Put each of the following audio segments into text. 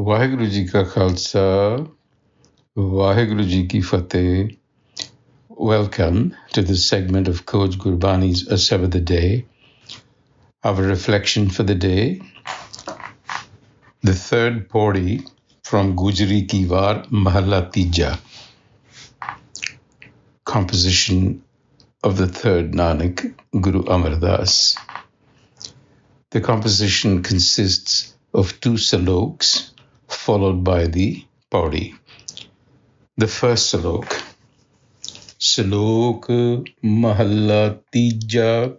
ਵਾਹਿਗੁਰੂ ਜੀ ਕਾ ਖਾਲਸਾ ਵਾਹਿਗੁਰੂ ਜੀ ਕੀ ਫਤਿਹ. Welcome to this segment of Coach Gurbani's a-sabad-a-day. Our reflection for the day, the third pauri from Gujari Ki War Mahalla Tija, composition of the third Nanak, Guru Amar Das. The composition consists of 2 sloks followed by the pauri. The first slok. Slok Mahalla Tija,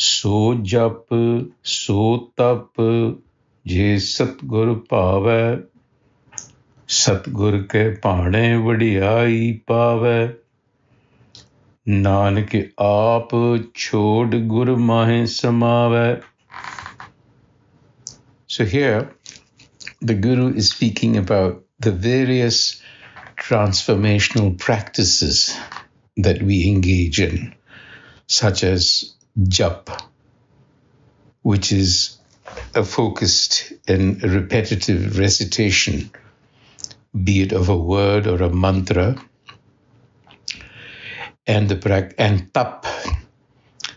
so jap so tap je satgur pave, satgur ke paane vadiyai pave, nanak aap chod gur mahe samave. So here, the Guru is speaking about the various transformational practices that we engage in, such as jap, which is a focused and repetitive recitation, be it of a word or a mantra, and tap,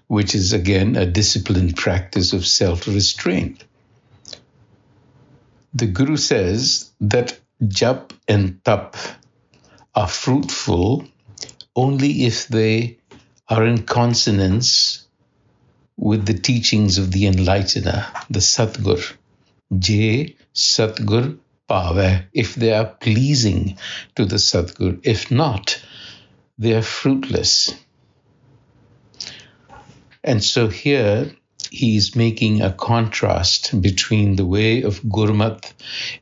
which is again a disciplined practice of self-restraint. The Guru says that jap and tap are fruitful only if they are in consonance with the teachings of the enlightener, the Satgur. Je Satgur Pave, if they are pleasing to the Satgur. If not, they are fruitless. And so here, he is making a contrast between the way of Gurmat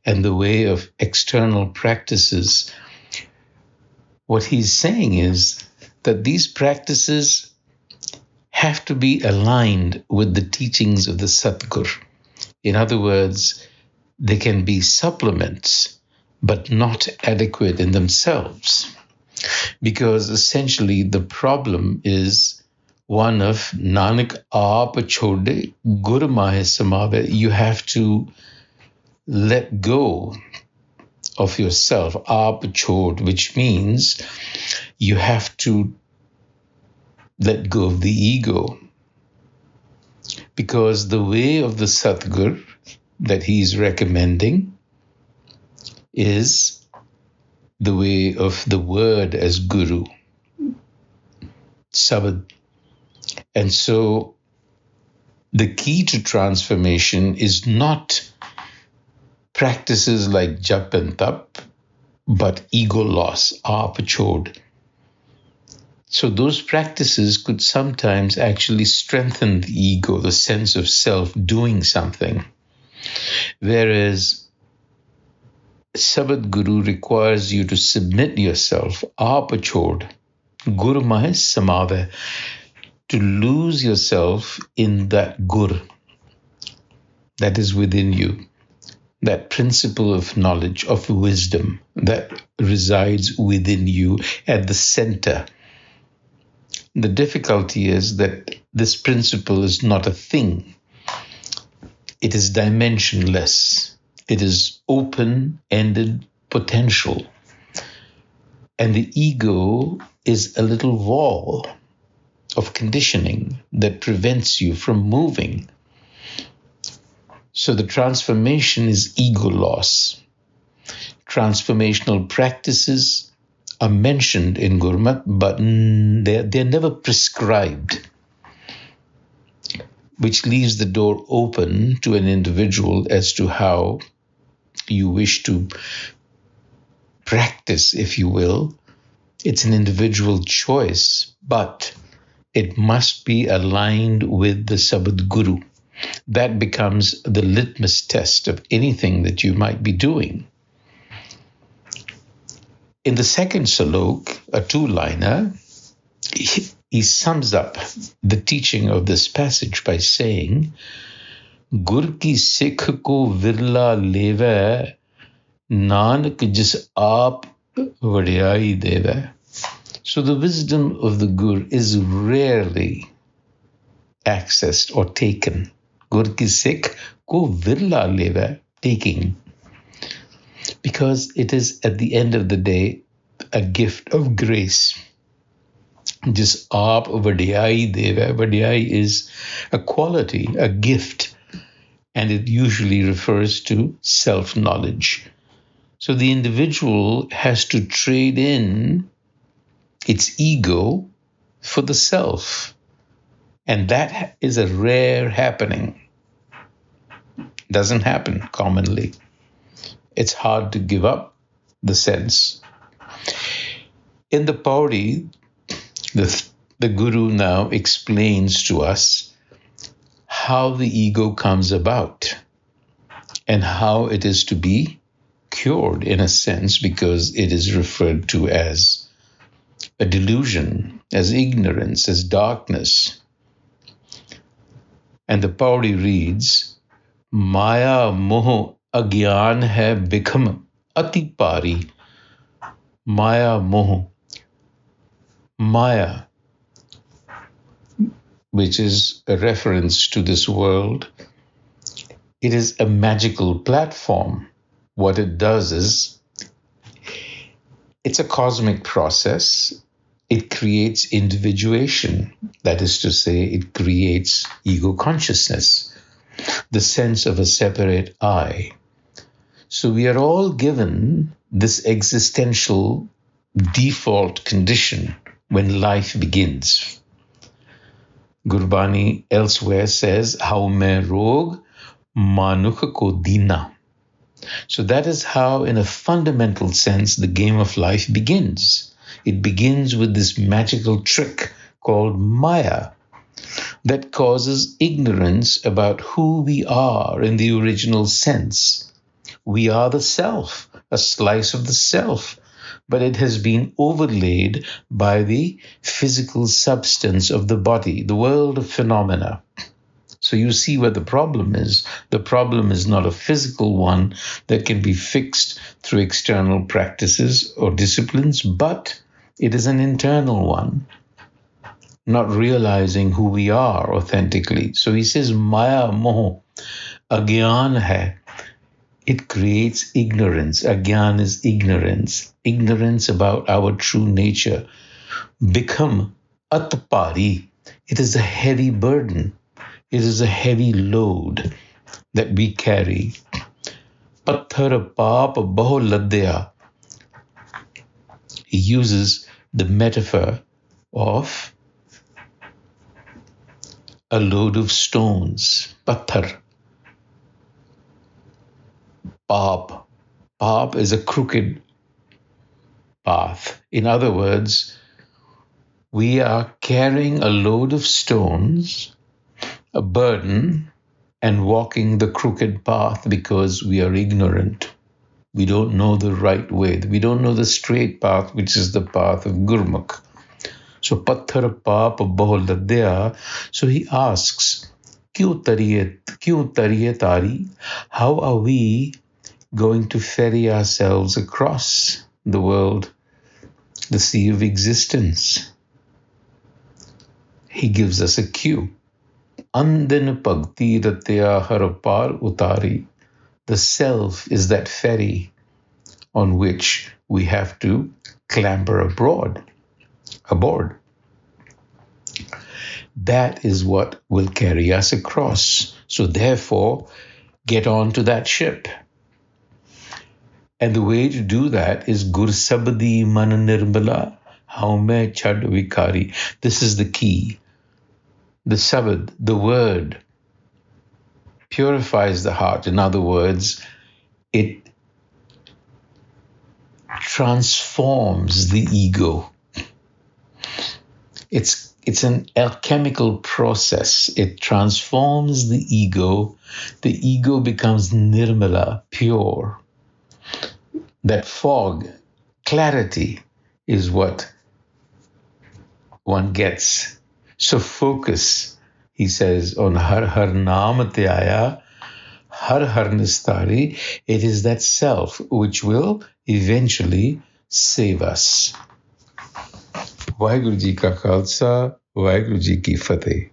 and the way of external practices. What he's saying is that these practices have to be aligned with the teachings of the Satgur. In other words, they can be supplements, but not adequate in themselves. Because essentially the problem is one of Nanak aap chode gur mahe samave. You have to let go of yourself, aap chod, which means you have to let go of the ego. Because the way of the Satgur that he is recommending is the way of the word as Guru, Sabad. And so the key to transformation is not practices like jap and tap, but ego loss, aap chod. So those practices could sometimes actually strengthen the ego, the sense of self doing something. Whereas Sabad Guru requires you to submit yourself, aap chod, gur mahe samave, to lose yourself in that gur that is within you, that principle of knowledge, of wisdom that resides within you at the center. The difficulty is that this principle is not a thing. It is dimensionless. It is open-ended potential. And the ego is a little wall of conditioning that prevents you from moving. So the transformation is ego loss. Transformational practices are mentioned in Gurmat, but they're never prescribed, which leaves the door open to an individual as to how you wish to practice, if you will. It's an individual choice, but it must be aligned with the Sabad Guru. That becomes the litmus test of anything that you might be doing. In the second salok, a 2-liner, he sums up the teaching of this passage by saying, Gur ki sikh ko virla leve, nanak jis aap vadiyai deve. So the wisdom of the Gur is rarely accessed or taken. Gur ki sikh ko virla leva, taking. because it is, at the end of the day, a gift of grace. Just a-sabad-a-day, Vadiyai is a quality, a gift, and it usually refers to self-knowledge. So the individual has to trade in its ego for the self. And that is a rare happening. Doesn't happen commonly. It's hard to give up the sense. In the Pauri, the Guru now explains to us how the ego comes about and how it is to be cured, in a sense, because it is referred to as a delusion, as ignorance, as darkness. And the Pauri reads, Maya moh agyan hai bikam ati pari. Maya moh. Maya, which is a reference to this world, it is a magical platform. What it does is, it's a cosmic process. It creates individuation. That is to say, it creates ego consciousness, the sense of a separate I. So we are all given this existential default condition when life begins. Gurbani elsewhere says, How mein rog manukh ko dina. So that is how, in a fundamental sense, the game of life begins. It begins with this magical trick called Maya that causes ignorance about who we are in the original sense. We are the self, a slice of the self, but it has been overlaid by the physical substance of the body, the world of phenomena. So you see where the problem is. The problem is not a physical one that can be fixed through external practices or disciplines, but it is an internal one, not realizing who we are authentically. So he says, Maya moh agyan hai. It creates ignorance. Agyan is ignorance. Ignorance about our true nature. Become atpari. It is a heavy burden. It is a heavy load that we carry. Patthar paap bahu ladya. He uses the metaphor of a load of stones. Patthar. Paap. Paap is a crooked path. In other words, we are carrying a load of stones, a burden, and walking the crooked path because we are ignorant. We don't know the right way. We don't know the straight path, which is the path of Gurmukh. So, patthar paap bahu ladya. So he asks, Kyun tariye tari? How are we going to ferry ourselves across the world, the sea of existence? He gives us a cue. Andin pagti ratya har par utari. The self is that ferry on which we have to clamber aboard. That is what will carry us across. So therefore, get on to that ship. And the way to do that is Gur Sabdi Man Nirmala Haume Chad Vikari. This is the key. The sabad, the word, purifies the heart. In other words, it transforms the ego. It's an alchemical process. It transforms the ego. The ego becomes nirmala, pure. That fog, clarity, is what one gets. So focus, he says, on har har naam tyaya, har har nistari. It is that self which will eventually save us. Waheguru Ji Ka Khalsa, Waheguru Ji Ki Fateh.